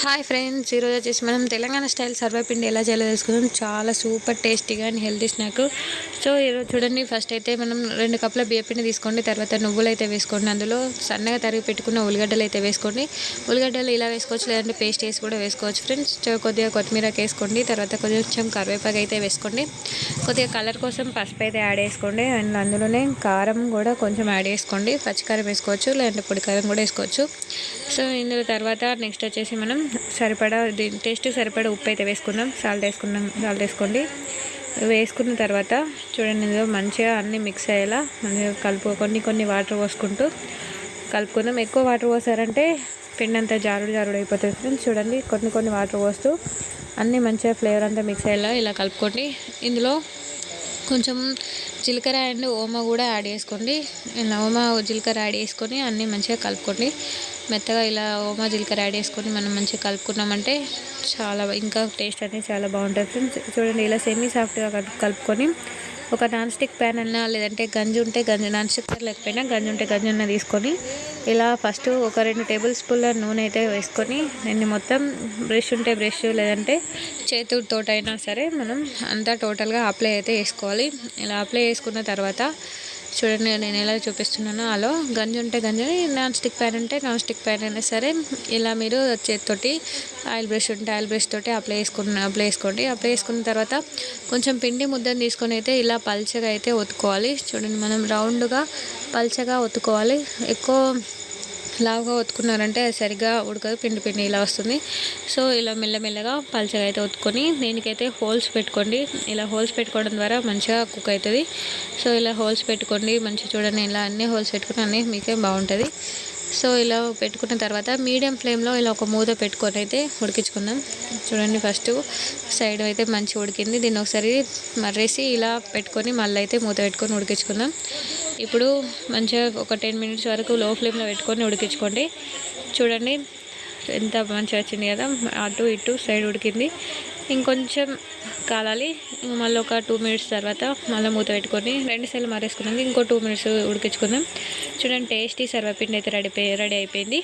Hi friends, ఈరోజు వచ్చేసి మనం తెలంగాణ స్టైల్ సర్వపిండి ఎలా చేయాలో తెలుసుకుందాం. చాలా సూపర్ టేస్టీగా అండ్ హెల్తీ స్నాక్. సో ఈరోజు చూడండి, ఫస్ట్ అయితే మనం 2 కప్పుల బియ్యపిండి తీసుకోండి. తర్వాత నువ్వులు అయితే వేసుకోండి. అందులో సన్నగా తరిగి పెట్టుకున్న ఉల్లిగడ్డలు అయితే వేసుకోండి. ఉల్లిగడ్డలు ఇలా వేసుకోవచ్చు, లేదంటే పేస్ట్ వేసి కూడా వేసుకోవచ్చు ఫ్రెండ్స్. కొద్దిగా కొత్తిమీరకి వేసుకోండి. తర్వాత కొంచెం కరివేపాకు అయితే వేసుకోండి. కొద్దిగా కలర్ కోసం పసుపు అయితే యాడ్ చేసుకోండి. అండ్ అందులోనే కారం కూడా కొంచెం యాడ్ చేసుకోండి. పచ్చికారం వేసుకోవచ్చు, లేదంటే పొడి కారం కూడా వేసుకోవచ్చు. సో ఇందులో తర్వాత నెక్స్ట్ వచ్చేసి మనం సరిపడా టేస్ట్ సరిపడా ఉప్పు అయితే వేసుకుందాం. సాల్ట్ వేసుకోండి. వేసుకున్న తర్వాత చూడండి, ఇందులో మంచిగా అన్నీ మిక్స్ అయ్యేలా మంచిగా కొన్ని వాటర్ పోసుకుంటూ కలుపుకుందాం. ఎక్కువ వాటర్ పోసారంటే పిండి అంతా జారుడు అయిపోతుంది ఫ్రెండ్స్. చూడండి, కొన్ని వాటర్ పోస్తూ అన్నీ మంచిగా ఫ్లేవర్ అంతా మిక్స్ అయ్యేలా ఇలా కలుపుకోండి. ఇందులో కొంచెం జీలకర్ర అండ్ ఓమా కూడా యాడ్ చేసుకోండి. ఇలా ఓమా జీలకర్ర యాడ్ చేసుకొని అన్నీ మంచిగా కలుపుకోండి. మెత్తగా ఇలా ఓమా జీలకర్ర యాడ్ చేసుకొని మనం మంచిగా కలుపుకున్నామంటే ఇంకా టేస్ట్ అనేది చాలా బాగుంటుంది ఫ్రెండ్స్. చూడండి, ఇలా సెమీ సాఫ్ట్గా కలుపుకొని ఒక నాన్ స్టిక్ ప్యాన్ అన్నా, లేదంటే గంజి ఉంటే గంజి, నాన్ స్టిక్ ప్యాన్ లేకపోయినా గంజి ఉంటే గంజి అన్న తీసుకొని ఇలా ఫస్ట్ ఒక 2 టేబుల్ స్పూన్ల నూనె అయితే వేసుకొని దీన్ని మొత్తం బ్రష్ ఉంటే బ్రష్, లేదంటే చేతితోటైనా సరే మనం అంతా టోటల్గా అప్లై అయితే చేసుకోవాలి. ఇలా అప్లై చేసుకున్న తర్వాత చూడండి, నేను ఎలా చూపిస్తున్నానో అలా గంజి ఉంటే గంజిని, నాన్ స్టిక్ ప్యాన్ ఉంటే నాన్ స్టిక్ ప్యాన్ అయినా సరే ఇలా మీరు చేతితోటి, ఆయిల్ బ్రష్ ఉంటే ఆయిల్ బ్రష్ తోటి అప్లై చేసుకోండి. అప్లై చేసుకున్న తర్వాత కొంచెం పిండి ముద్దను తీసుకొని అయితే ఇలా పల్చగా అయితే ఒత్తుకోవాలి. చూడండి, మనం రౌండ్గా పల్చగా ఒత్తుకోవాలి. ఎక్కువ లావుగా ఒత్తుకున్నారంటే అది సరిగ్గా ఉడకదు, పిండి ఇలా వస్తుంది. సో ఇలా మెల్లమెల్లగా పల్చగా అయితే ఒత్తుకొని దీనికైతే హోల్స్ పెట్టుకోండి. ఇలా హోల్స్ పెట్టుకోవడం ద్వారా మంచిగా కుక్ అవుతుంది. సో ఇలా హోల్స్ పెట్టుకోండి. మంచిగా చూడండి, ఇలా అన్ని హోల్స్ పెట్టుకుని అన్నీ మీకే బాగుంటుంది. సో ఇలా పెట్టుకున్న తర్వాత మీడియం ఫ్లేమ్లో ఇలా ఒక మూత పెట్టుకొని అయితే ఉడికించుకుందాం. చూడండి, ఫస్ట్ సైడ్ అయితే మంచిగా ఉడికింది. దీన్ని ఒకసారి మర్రేసి ఇలా పెట్టుకొని మళ్ళీ అయితే మూత పెట్టుకొని ఉడికించుకుందాం. ఇప్పుడు మంచిగా ఒక 10 మినిట్స్ వరకు లో ఫ్లేమ్లో పెట్టుకొని ఉడికించుకోండి. చూడండి ఎంత మంచిగా వచ్చింది కదా, అటు ఇటు సైడ్ ఉడికింది. ఇంకొంచెం కాలాలి. మళ్ళీ ఒక 2 మినిట్స్ తర్వాత మళ్ళీ మూత పెట్టుకొని 2 సార్లు మరేసుకున్నాక ఇంకో 2 మినిట్స్ ఉడికించుకుందాం. చూడండి, టేస్టీ సర్వపిండి అయితే రెడీ అయిపోయింది.